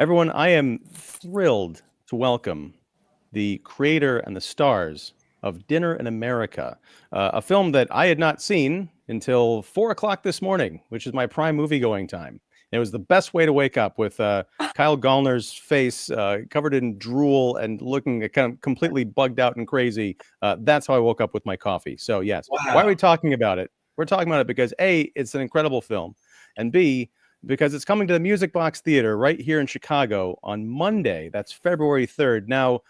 Everyone, I am thrilled to welcome the creator and the stars of Dinner in America, a film that I had not seen until 4 o'clock this morning, which is my prime movie going time. It was the best way to wake up with Kyle Gallner's face covered in drool and looking kind of completely bugged out and crazy. That's how I woke up with my coffee. So, yes. Why are we talking about it? We're talking about it because A, it's an incredible film, and B, because it's coming to the Music Box Theater right here in Chicago on Monday. That's February 3rd. Now,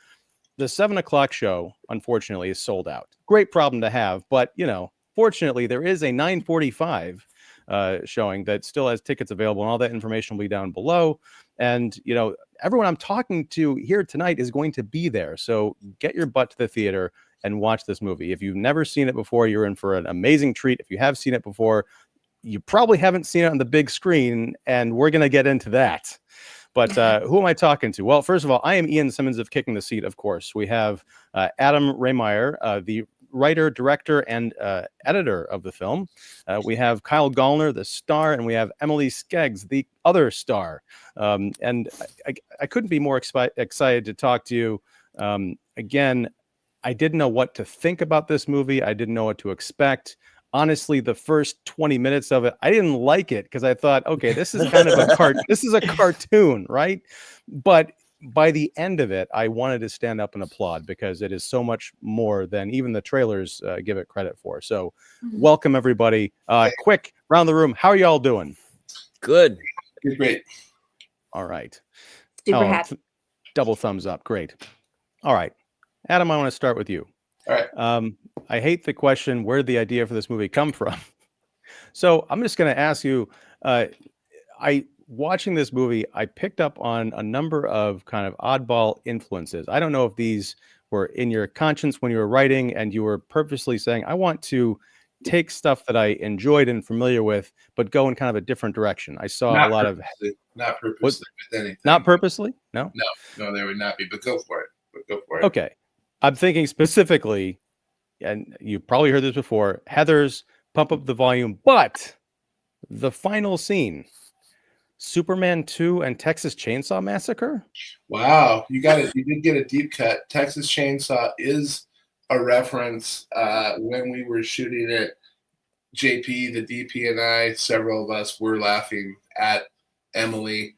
the 7 o'clock show, unfortunately, is sold out. Great problem to have, but, fortunately, there is a 9:45 showing that still has tickets available, and all that information will be down below. And, everyone I'm talking to here tonight is going to be there. So get your butt to the theater and watch this movie. If you've never seen it before, you're in for an amazing treat. If you have seen it before, you probably haven't seen it on the big screen, and we're going to get into that. But who am I talking to? Well, first of all, I am Ian Simmons of Kicking the Seat, of course. We have Adam Rehmeier, the writer, director, and editor of the film. We have Kyle Gallner, the star, and we have Emily Skeggs, the other star. And I couldn't be more excited to talk to you. Again, I didn't know what to think about this movie. I didn't know what to expect. Honestly, the first 20 minutes of it, I didn't like it because I thought, okay, this is kind of this is a cartoon, right? But by the end of it, I wanted to stand up and applaud because it is so much more than even the trailers give it credit for. So welcome, everybody. Quick, round the room. How are y'all doing? Good. Great. All right. Super happy. Double thumbs up. Great. All right. Adam, I want to start with you. All right. I hate the question, where did the idea for this movie come from? So I'm just going to ask you, watching this movie, I picked up on a number of kind of oddball influences. I don't know if these were in your conscience when you were writing and you were purposely saying, I want to take stuff that I enjoyed and familiar with, but go in kind of a different direction. I saw Not a lot of... Not purposely with anything. Not purposely? No? No, there would not be, but go for it. Okay. I'm thinking specifically, and you probably heard this before, Heather's Pump Up the Volume, but the final scene, Superman 2 and Texas Chainsaw Massacre? Wow, you did get a deep cut. Texas Chainsaw is a reference. When we were shooting it, JP, the DP, and I, several of us were laughing at Emily,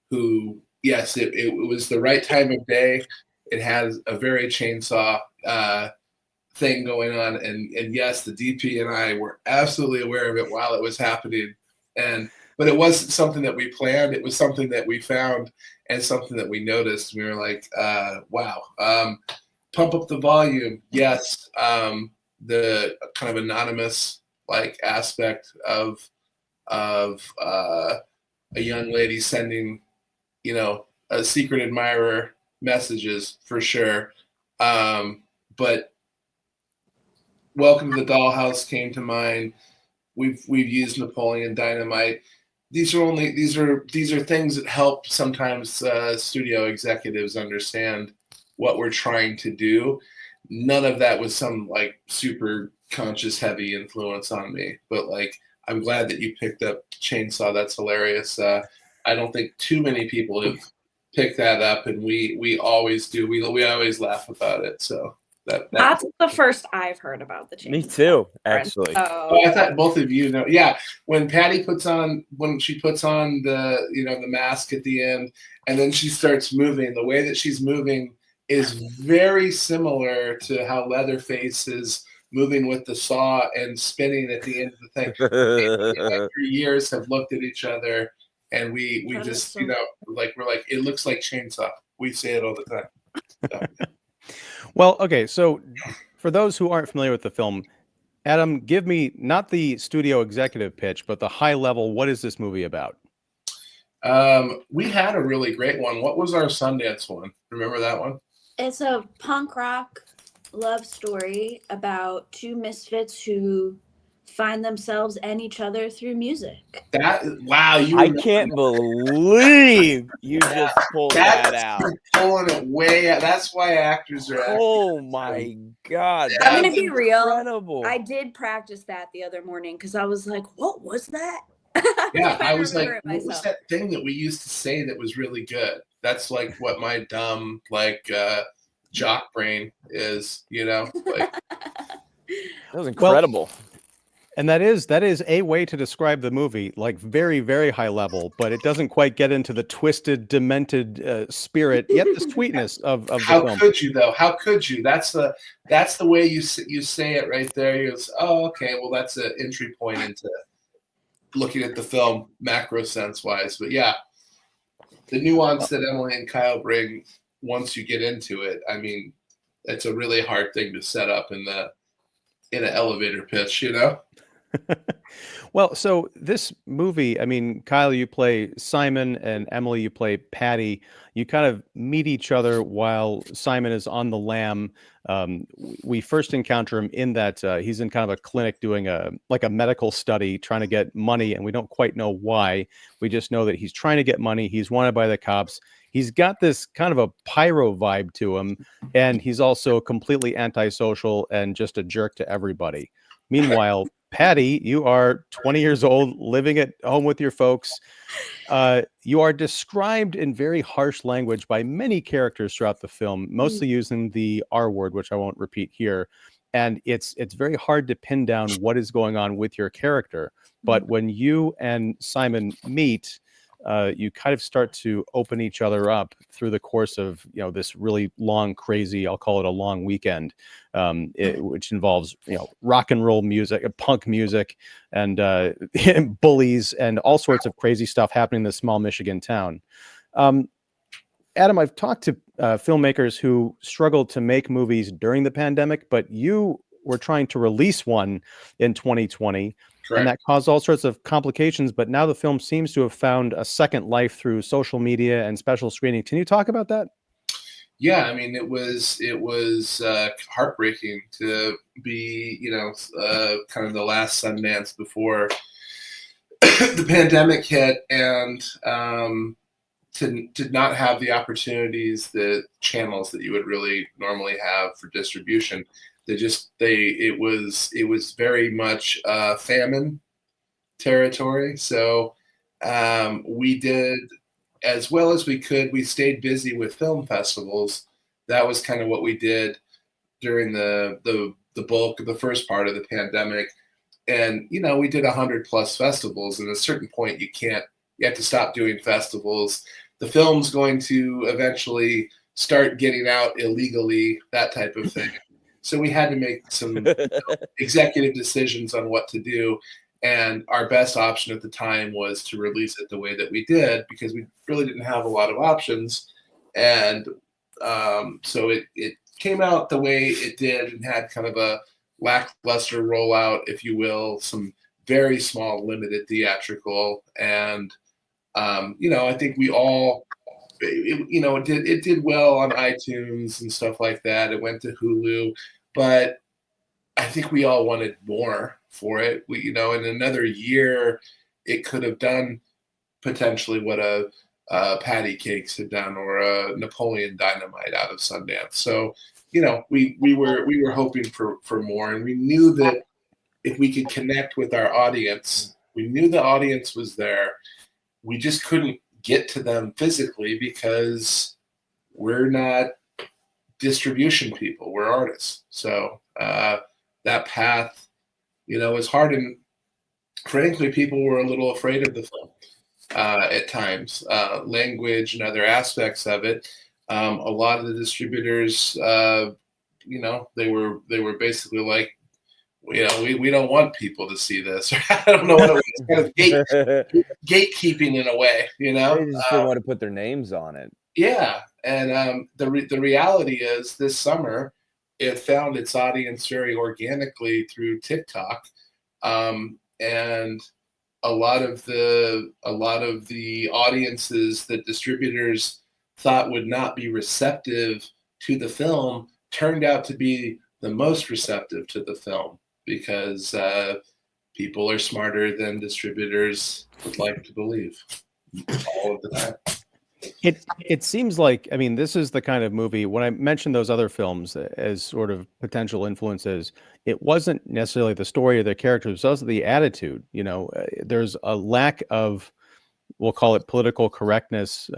who, yes, it was the right time of day. It has a very chainsaw thing going on, and yes, the DP and I were absolutely aware of it while it was happening, but it wasn't something that we planned. It was something that we found and something that we noticed. We were like, wow. Pump Up the Volume, yes. The kind of anonymous like aspect of a young lady sending, a secret admirer messages for sure. But Welcome to the Dollhouse came to mind. We've used Napoleon Dynamite. These are things that help sometimes studio executives understand what we're trying to do. None of that was some like super conscious heavy influence on me, but like I'm glad that you picked up Chainsaw. That's hilarious. I don't think too many people have pick that up, and we always do. We always laugh about it. So that's the first I've heard about the chainsaw. Me too, actually. I thought both of you know. Yeah, when Patty puts on the the mask at the end, and then she starts moving. The way that she's moving is very similar to how Leatherface is moving with the saw and spinning at the end of the thing. For years have looked at each other. And we just, we're like, it looks like Chainsaw. We say it all the time. So. Well, okay. So for those who aren't familiar with the film, Adam, give me not the studio executive pitch, but the high level. What is this movie about? We had a really great one. What was our Sundance one? Remember that one? It's a punk rock love story about two misfits who find themselves and each other through music. I can't believe you just pulled that out. Pulling it way out. That's why actors are actors. Oh my God. I'm gonna be real. Incredible. I did practice that the other morning because I was like, what was that? Yeah, I was like, remember it what was myself. that thing that we used to say that was really good? That's like what my dumb jock brain is, like. That was incredible. And that is a way to describe the movie, like very, very high level, but it doesn't quite get into the twisted, demented spirit, yet the sweetness of the How film. could you though? How could you? That's the way you say it right there. You go, oh, okay. Well, that's an entry point into looking at the film macro sense wise. But yeah, the nuance that Emily and Kyle bring once you get into it, I mean, it's a really hard thing to set up in an elevator pitch, Well, so this movie, I mean, Kyle, you play Simon, and Emily, you play Patty. You kind of meet each other while Simon is on the lam. We first encounter him in that he's in kind of a clinic doing a medical study, trying to get money, and we don't quite know why. We just know that he's trying to get money. He's wanted by the cops. He's got this kind of a pyro vibe to him, and he's also completely antisocial and just a jerk to everybody. Meanwhile, Patty, you are 20 years old, living at home with your folks. You are described in very harsh language by many characters throughout the film, mostly using the R word, which I won't repeat here. And it's very hard to pin down what is going on with your character. But when you and Simon meet, you kind of start to open each other up through the course of this really long, crazy, I'll call it a long weekend, which involves rock and roll music, punk music, and bullies, and all sorts of crazy stuff happening in this small Michigan town. Adam, I've talked to filmmakers who struggled to make movies during the pandemic, but you were trying to release one in 2020. Correct. And that caused all sorts of complications, but now the film seems to have found a second life through social media and special screening. Can you talk about that? Yeah, I mean, it was heartbreaking to be, kind of the last Sundance before the pandemic hit, and to not have the opportunities, the channels that you would really normally have for distribution. It was very much famine territory. So we did as well as we could. We stayed busy with film festivals. That was kind of what we did during the bulk of the first part of the pandemic. And we did 100+ festivals. And at a certain point, you have to stop doing festivals. The film's going to eventually start getting out illegally, that type of thing. So we had to make some executive decisions on what to do. And our best option at the time was to release it the way that we did, because we really didn't have a lot of options. And so it came out the way it did, and had kind of a lackluster rollout, if you will, some very small limited theatrical. And, I think we all, it did well on iTunes and stuff like that. It went to Hulu, but I think we all wanted more for it. In another year, it could have done potentially what a Patty Cakes had done, or a Napoleon Dynamite out of Sundance. So, we were hoping for more, and we knew that if we could connect with our audience, we knew the audience was there. We just couldn't get to them physically because we're not distribution people, we're artists. So that path, is hard, and frankly, people were a little afraid of the film at times, language and other aspects of it. A lot of the distributors, they were basically like, we don't want people to see this. I don't know what it was, kind of gatekeeping in a way, They just didn't want to put their names on it. Yeah, and the reality is, this summer, it found its audience very organically through TikTok, and a lot of the audiences that distributors thought would not be receptive to the film turned out to be the most receptive to the film, because people are smarter than distributors would like to believe all of the time. It seems like, I mean, this is the kind of movie, when I mentioned those other films as sort of potential influences, it wasn't necessarily the story or the characters, it was also the attitude. There's a lack of, we'll call it political correctness,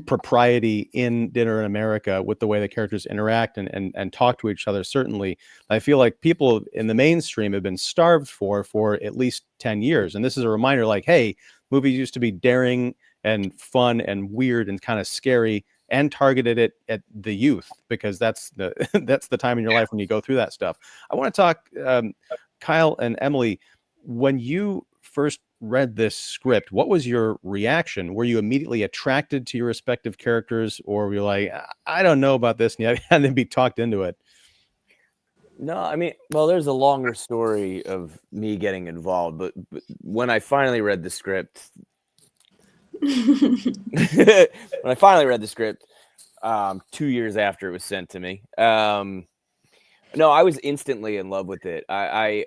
propriety in Dinner in America with the way the characters interact and talk to each other. Certainly, I feel like people in the mainstream have been starved for at least 10 years. And this is a reminder like, hey, movies used to be daring and fun and weird and kind of scary, and targeted it at the youth, because that's the that's the time in your life when you go through that stuff. I want to talk, Kyle and Emily, when you first read this script, what was your reaction? Were you immediately attracted to your respective characters, or were you like, I don't know about this, and you had to be talked into it? No, I mean, well, there's a longer story of me getting involved, but when I finally read the script, when I finally read the script, 2 years after it was sent to me, no, I was instantly in love with it. I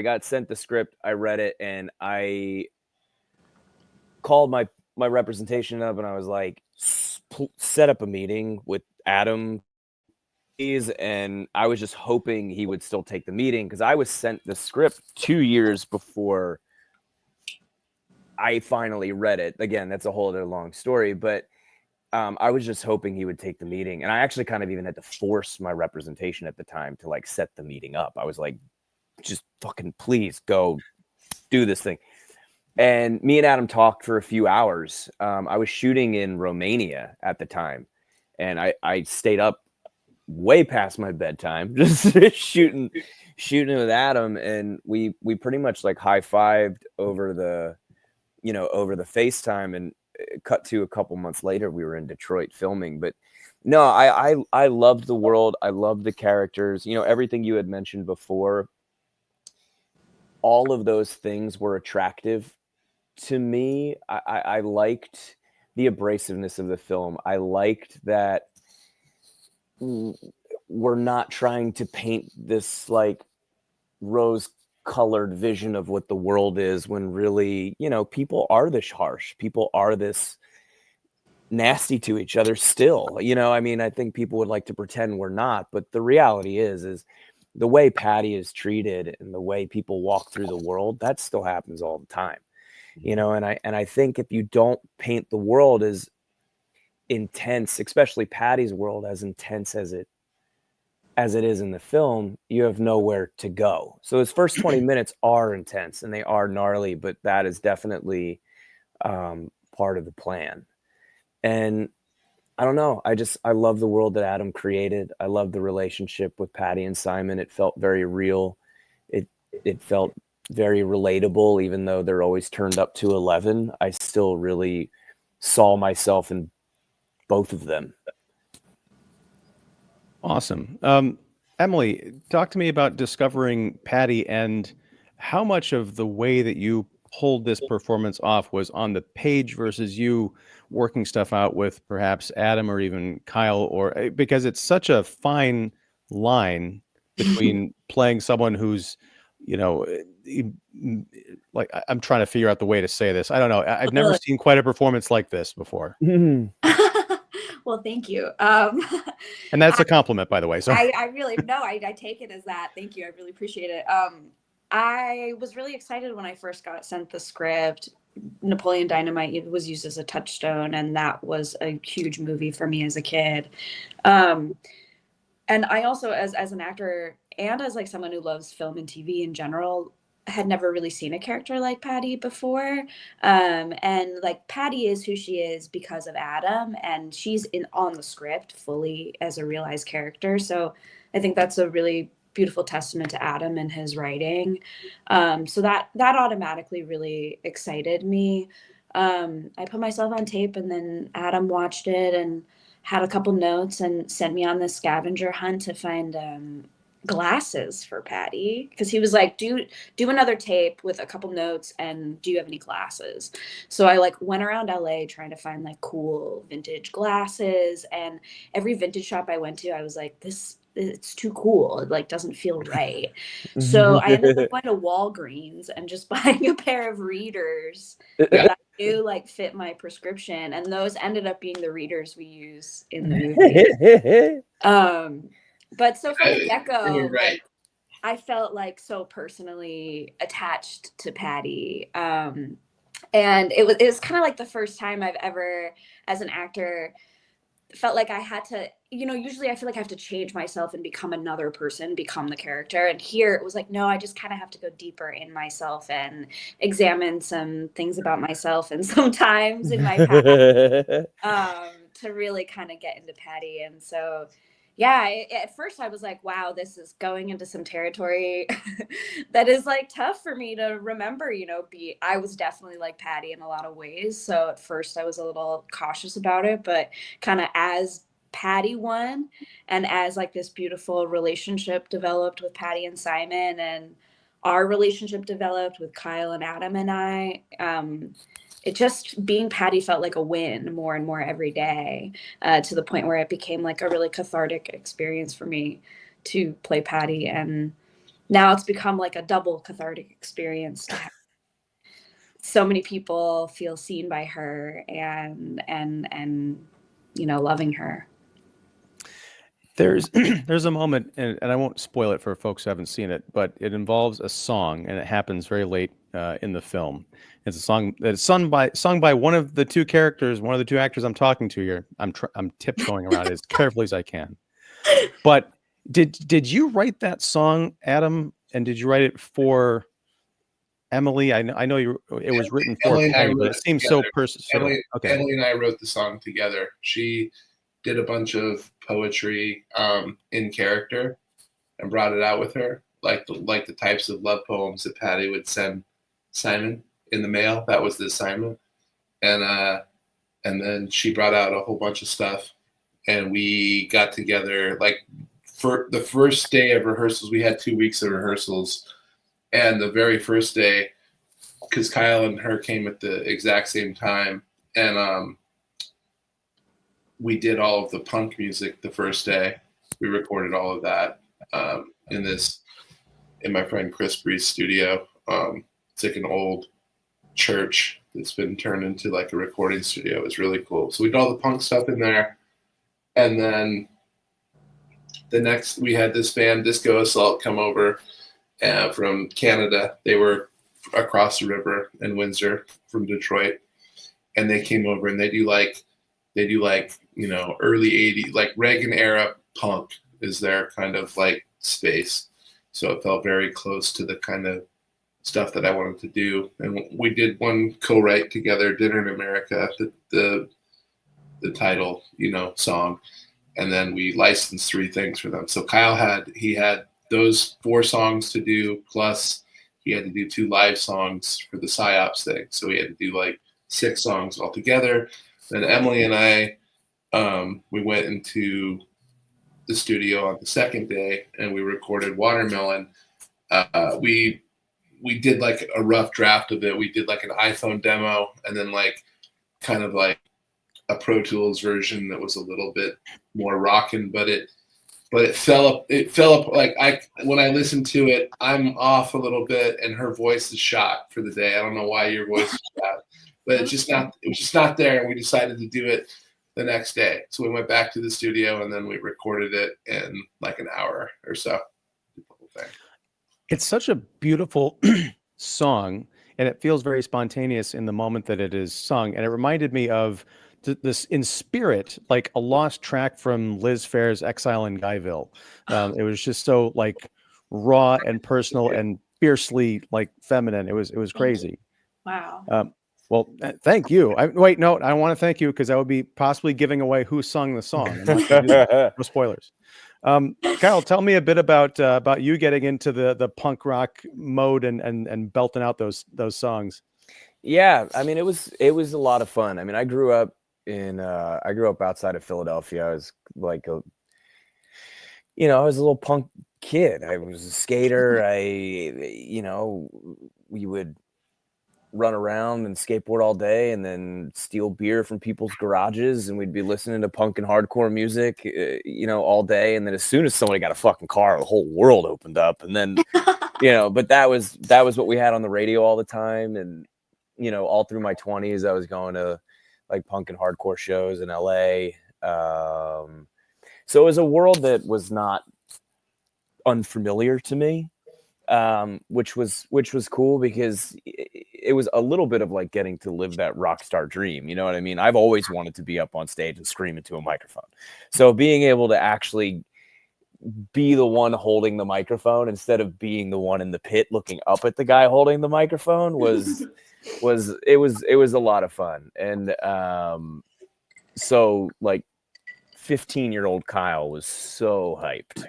got sent the script, I read it, and I called my representation up, and I was like, set up a meeting with Adam, please. And I was just hoping he would still take the meeting, because I was sent the script 2 years before I finally read it. Again, that's a whole other long story, but I was just hoping he would take the meeting. And I actually kind of even had to force my representation at the time to like set the meeting up. I was like, just fucking please go do this thing. And me and Adam talked for a few hours. I was shooting in Romania at the time, and I stayed up way past my bedtime, just shooting with Adam. And we pretty much like high-fived over the FaceTime, and cut to a couple months later, we were in Detroit filming. But no, I loved the world. I loved the characters, everything you had mentioned before. All of those things were attractive to me. I liked the abrasiveness of the film. I liked that we're not trying to paint this like rose-colored vision of what the world is, when really, people are this harsh. People are this nasty to each other still. I mean, I think people would like to pretend we're not, but the reality is the way Patty is treated and the way people walk through the world, that still happens all the time. And I think if you don't paint the world as intense, especially Patty's world, as intense as it is in the film, you have nowhere to go. So his first 20 minutes are intense and they are gnarly, but that is definitely part of the plan. And I don't know, I love the world that Adam created. I love the relationship with Patty and Simon. It felt very real. It felt very relatable, even though they're always turned up to 11. I still really saw myself in both of them. Awesome. Emily, talk to me about discovering Patty, and how much of the way that you pulled this performance off was on the page versus you working stuff out with perhaps Adam or even Kyle, or because it's such a fine line between playing someone who's, like, I'm trying to figure out the way to say this. I don't know. I've never seen quite a performance like this before. Well, thank you. And that's a compliment, by the way. So I really, no, I take it as that. Thank you. I really appreciate it. I was really excited when I first got sent the script. Napoleon Dynamite was used as a touchstone, and that was a huge movie for me as a kid. And I also, as an actor and as like someone who loves film and TV in general, had never really seen a character like Patty before. And like Patty is who she is because of Adam, and she's on the script fully as a realized character. So I think that's a really beautiful testament to Adam and his writing. So that automatically really excited me. I put myself on tape, and then Adam watched it and had a couple notes and sent me on this scavenger hunt to find glasses for Patty, because he was like, do another tape with a couple notes, and do you have any glasses? So I like went around LA trying to find like cool vintage glasses, and every vintage shop I went to, I was like, it's too cool. It like doesn't feel right. So I ended up going to Walgreens and just buying a pair of readers that knew like fit my prescription, and those ended up being the readers we use in the movie. But so from the get-go, You're right. like I felt like so personally attached to Patty. And it was kind of like the first time I've ever, as an actor, felt like I had to, usually I feel like I have to change myself and become another person, become the character. And here it was like, no, I just kind of have to go deeper in myself and examine some things about myself and sometimes in my past to really kind of get into Patty. And so, yeah, at first I was like, wow, this is going into some territory that is like tough for me to remember, I was definitely like Patty in a lot of ways. So at first I was a little cautious about it, but kind of as Patty won and as like this beautiful relationship developed with Patty and Simon, and our relationship developed with Kyle and Adam and I, it just being Patty felt like a win more and more every day, to the point where it became like a really cathartic experience for me to play Patty. And now it's become like a double cathartic experience to have so many people feel seen by her and loving her. There's a moment, and I won't spoil it for folks who haven't seen it, but it involves a song, and it happens very late in the film. It's a song that's sung by one of the two characters, one of the two actors I'm talking to here. I'm tiptoeing around it as carefully as I can. But did you write that song, Adam? And did you write it for Emily? I know it was written for Patty, but it seems so personal. Okay. Emily and I wrote the song together. She did a bunch of poetry in character and brought it out with her, like the types of love poems that Patty would send Simon in the mail. That was the assignment. And then she brought out a whole bunch of stuff, and we got together like for the first day of rehearsals. We had 2 weeks of rehearsals, and the very first day, because Kyle and her came at the exact same time, and we did all of the punk music the first day. We recorded all of that in my friend Chris Bree's studio. It's like an old church that's been turned into like a recording studio. It was really cool. So we did all the punk stuff in there. And then we had this band, Disco Assault, come over from Canada. They were across the river in Windsor from Detroit. And they came over, and they do like early 80s, like Reagan era punk is their kind of like space. So it felt very close to the kind of stuff that I wanted to do. And we did one co-write together, Dinner in America, the title, song. And then we licensed 3 things for them. So Kyle had those 4 songs to do, plus he had to do 2 live songs for the PsyOps thing. So we had to do like 6 songs altogether. Then Emily and I, we went into the studio on the second day, and we recorded Watermelon. We did like a rough draft of it. We did like an iPhone demo, and then like kind of like a Pro Tools version that was a little bit more rockin', but it fell up like when I listened to it, I'm off a little bit, and her voice is shot for the day. I don't know why your voice is shot, but it was just not there, and we decided to do it the next day. So we went back to the studio, and then we recorded it in like an hour or so. It's such a beautiful song, and it feels very spontaneous in the moment that it is sung. And it reminded me of this in spirit, like a lost track from Liz Phair's Exile in Guyville. It was just so like raw and personal and fiercely like feminine. It was crazy. Wow. Well, thank you. I want to thank you because I would be possibly giving away who sung the song. I'm not gonna do that. No spoilers. Kyle, tell me a bit about you getting into the punk rock mode and belting out those songs. Yeah, I mean, it was a lot of fun. I mean, I grew up outside of Philadelphia. I was like I was a little punk kid. I was a skater. We would run around and skateboard all day, and then steal beer from people's garages, and we'd be listening to punk and hardcore music, all day. And then as soon as somebody got a fucking car, the whole world opened up. And then, but that was what we had on the radio all the time. And you know, all through my 20s, I was going to like punk and hardcore shows in LA. So it was a world that was not unfamiliar to me, which was cool because it was a little bit of like getting to live that rock star dream. You know what I mean? I've always wanted to be up on stage and scream into a microphone. So being able to actually be the one holding the microphone instead of being the one in the pit looking up at the guy holding the microphone was a lot of fun. And so like 15-year-old Kyle was so hyped.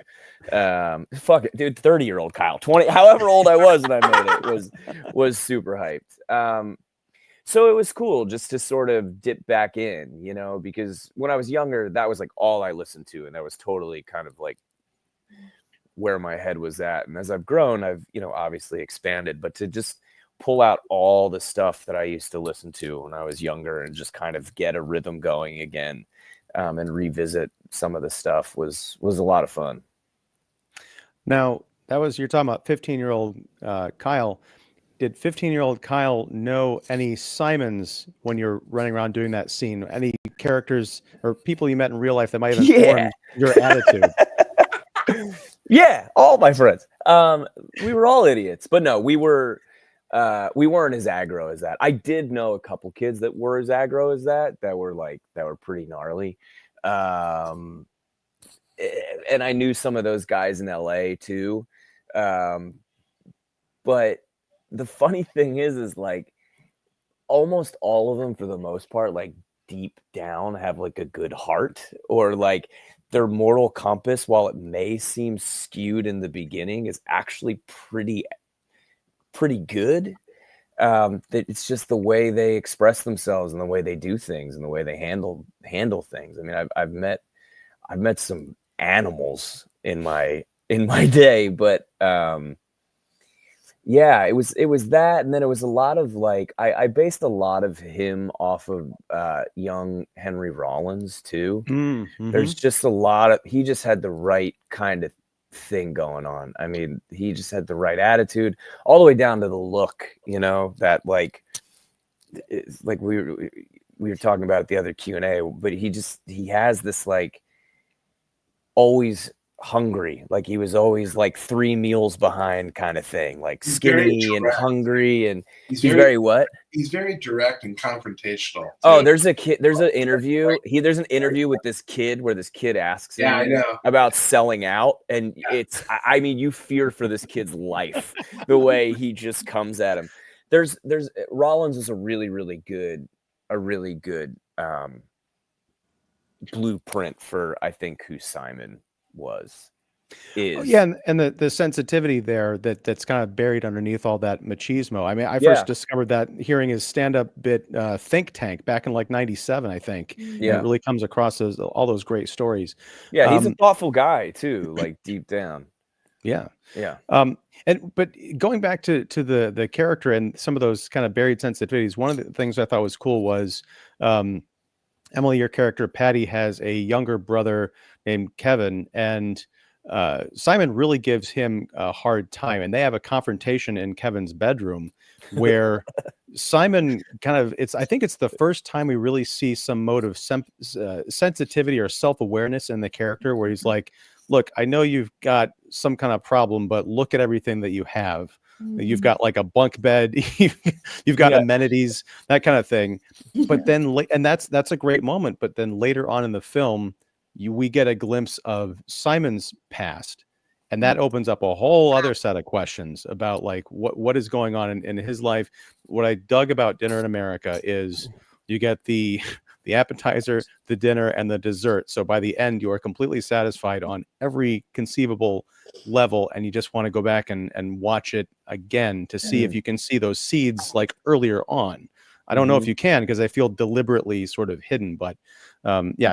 Fuck it, dude, 30-year-old Kyle, 20, however old I was when I made it, was super hyped. So it was cool just to sort of dip back in, you know, because when I was younger, that was like all I listened to, and that was totally kind of like where my head was at. And as I've grown, I've, you know, obviously expanded, but to just pull out all the stuff that I used to listen to when I was younger and just kind of get a rhythm going again, and revisit some of the stuff was a lot of fun. Now, you're talking about 15-year-old Kyle. Did 15-year-old Kyle know any Simons when you're running around doing that scene? Any characters or people you met in real life that might have informed your attitude? Yeah, all my friends. We were all idiots, but no, we weren't as aggro as that. I did know a couple kids that were as aggro as that were pretty gnarly. And I knew some of those guys in LA too. But the funny thing is like almost all of them, for the most part, like deep down have like a good heart, or like their moral compass, while it may seem skewed in the beginning, is actually pretty good. It's just the way they express themselves and the way they do things and the way they handle things. I mean, I've met some animals in my day, but yeah, it was that, and then it was a lot of like I based a lot of him off of young Henry Rollins too. Mm-hmm. There's just a lot of, he just had the right kind of thing going on. I mean, he just had the right attitude all the way down to the look, you know, that like it's like we were talking about at the other Q&A, but he has this like always hungry, like he was always like 3 meals behind kind of thing, like skinny and hungry, and he's very what? He's very direct and confrontational too. Oh, there's an interview with this kid where this kid asks him I know. about selling out, and it's, I mean, you fear for this kid's life the way he just comes at him. There's Rollins is a really good blueprint for, I think, who Simon is. Oh, yeah, and the sensitivity there that's kind of buried underneath all that machismo. I mean, I first discovered that hearing his stand-up bit Think Tank back in like 97, I think. Yeah. And it really comes across as all those great stories. Yeah, he's a thoughtful guy too, like deep down. Yeah. Yeah. But going back to the character and some of those kind of buried sensitivities, one of the things I thought was cool was Emily, your character Patty, has a younger brother named Kevin, and Simon really gives him a hard time, and they have a confrontation in Kevin's bedroom where Simon kind of, I think it's the first time we really see some mode of sensitivity or self-awareness in the character, where he's like, look, I know you've got some kind of problem, but look at everything that you have. You've got like a bunk bed, you've got amenities, that kind of thing. But then, and that's a great moment. But then later on in the film, we get a glimpse of Simon's past, and that opens up a whole other set of questions about like what is going on in his life. What I dug about Dinner in America is you get the appetizer, the dinner, and the dessert. So by the end, you are completely satisfied on every conceivable level, and you just want to go back and watch it again to see if you can see those seeds like earlier on. I don't know if you can, because I feel deliberately sort of hidden, but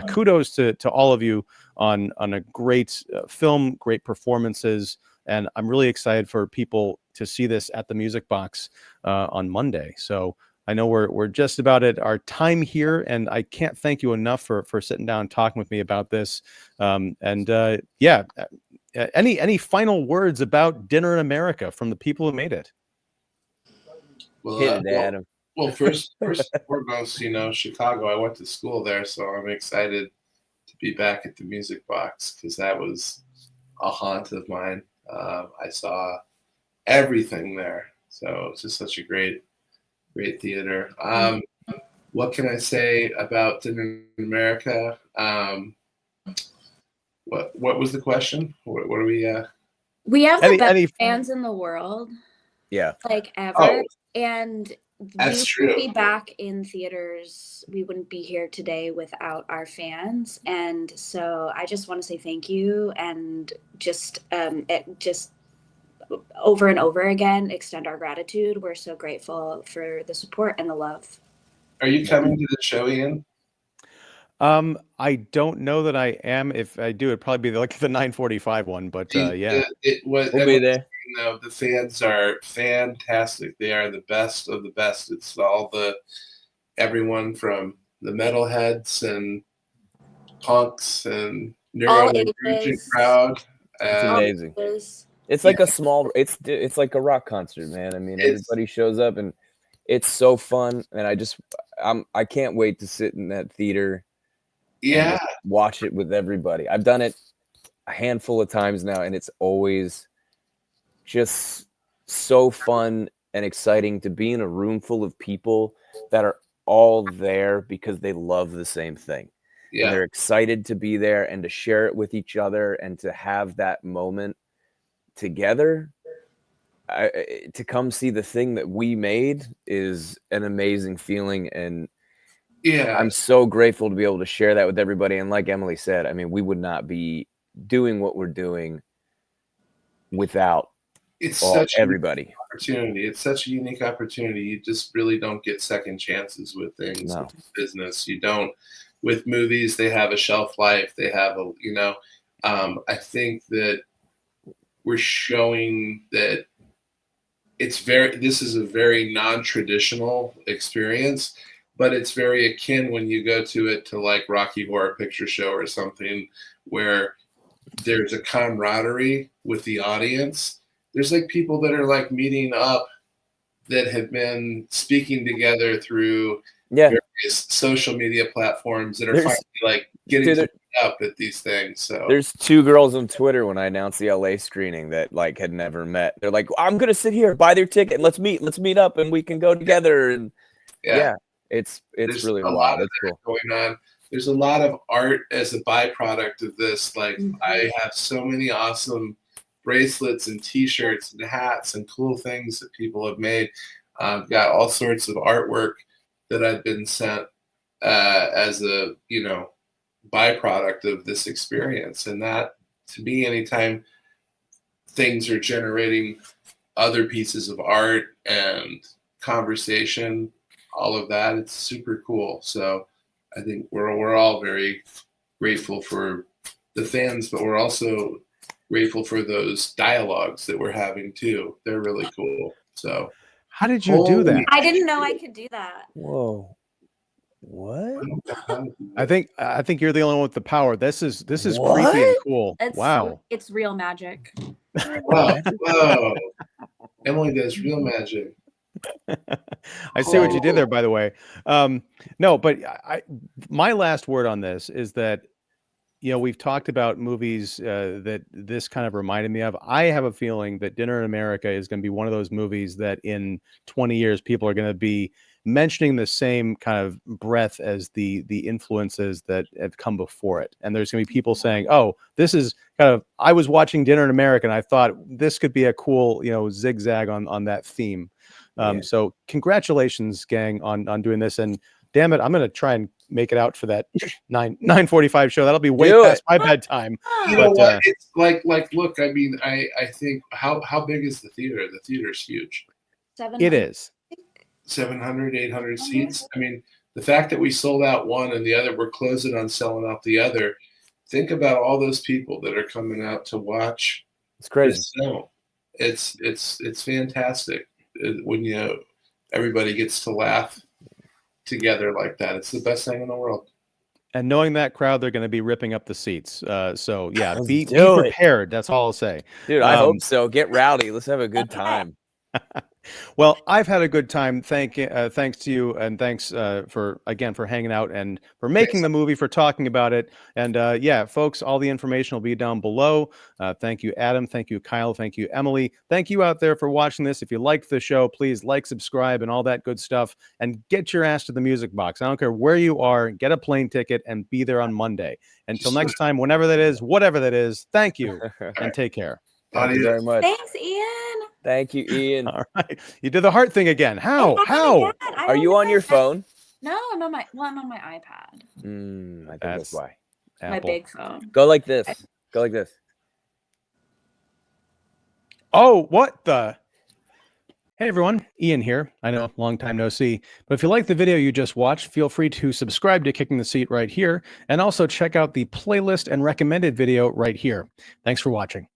kudos to all of you on a great film, great performances, and I'm really excited for people to see this at the Music Box on Monday. So I know we're just about at our time here, and I can't thank you enough for sitting down and talking with me about this. Any final words about Dinner in America from the people who made it? Well, Hit it, Adam. Well, first and foremost, Chicago. I went to school there, so I'm excited to be back at the Music Box because that was a haunt of mine. I saw everything there, so it's just such a great theater. What can I say about Dinner in America? What was the question? What are we? We have the Any- best any- fans in the world, Yeah. like ever, Oh, and that's we would true. be back in theaters. We wouldn't be here today without our fans, and so I just want to say thank you, and just over and over again extend our gratitude. We're so grateful for the support and the love. Are you coming to the show, Ian? I don't know that I am. If I do, it'd probably be like the 9:45 one. But yeah, We'll be there. The fans are fantastic. They are the best of the best. It's everyone from the metalheads and punks and All neurodivergent ages. crowd. It's All amazing. ages. It's like it's like a rock concert, man. I mean, everybody shows up and it's so fun. And I can't wait to sit in that theater. Yeah, And just watch it with everybody. I've done it a handful of times now, and it's always just so fun and exciting to be in a room full of people that are all there because they love the same thing. yeah. And they're excited to be there and to share it with each other and to have that moment together. To come see the thing that we made is an amazing feeling, and Yeah, I'm so grateful to be able to share that with everybody. And like Emily said, I mean, we would not be doing what we're doing without it's such an everybody. opportunity. It's such a unique opportunity. You just really don't get second chances with things. No. With business. You don't. With movies, they have a shelf life. They have I think that we're showing that this is a very non-traditional experience, but it's very akin when you go to it to like Rocky Horror Picture Show or something where there's a camaraderie with the audience. There's like people that are like meeting up that have been speaking together through various social media platforms that are finally like getting to meet up at these things. So there's 2 girls on Twitter when I announced the LA screening that like had never met. They're like, I'm gonna sit here, buy their ticket, let's meet up and we can go together. And it's really wild. It's cool. Going on. There's a lot of art as a byproduct of this. Like I have so many awesome bracelets and T-shirts and hats and cool things that people have made. I've got all sorts of artwork that I've been sent as a byproduct of this experience. And that, to me, anytime things are generating other pieces of art and conversation, all of that, it's super cool. So I think we're all very grateful for the fans, but we're also grateful for those dialogues that we're having too. They're really cool. So how did you do that? I didn't know I could do that. Whoa. What? I think you're the only one with the power. This is creepy and cool. Wow. It's real magic. Whoa. Emily does real magic. I see what you did there, by the way. No, but my last word on this is that, we've talked about movies that this kind of reminded me of. I have a feeling that Dinner in America is going to be one of those movies that in 20 years, people are going to be mentioning the same kind of breadth as the influences that have come before it. And there's going to be people saying, oh, this is I was watching Dinner in America and I thought this could be a cool, zigzag on that theme. So congratulations, gang, on doing this. And damn it, I'm going to try and make it out for that 9:45 show. That'll be way past my bedtime. You know what? It's like, look, I mean, I think how big is the theater? The theater's huge. It is 700, 800 seats. I mean, the fact that we sold out one and the other, we're closing on selling out the other. Think about all those people that are coming out to watch. It's crazy. This film. It's fantastic when everybody gets to laugh together like that. It's the best thing in the world. And knowing that crowd, they're going to be ripping up the seats. So yeah, be prepared. That's all I'll say. Dude, I hope so. Get rowdy. Let's have a good time. Well, I've had a good time. Thanks to you, and thanks for hanging out and for making the movie, for talking about it. And yeah, folks, all the information will be down below. Thank you, Adam. Thank you, Kyle. Thank you, Emily. Thank you out there for watching this. If you liked the show, please like, subscribe, and all that good stuff. And get your ass to the music box. I don't care where you are. Get a plane ticket and be there on Monday. Until next time, whenever that is, whatever that is. Thank you and take care. Thank you very much. Thanks, Ian. Thank you, Ian. All right. You did the heart thing again. How? Are you on your phone? No, I'm on my iPad. I think that's why. My big phone. Go like this. Go like this. Oh, what the? Hey everyone, Ian here. I know, long time no see. But if you like the video you just watched, feel free to subscribe to Kicking the Seat right here, and also check out the playlist and recommended video right here. Thanks for watching.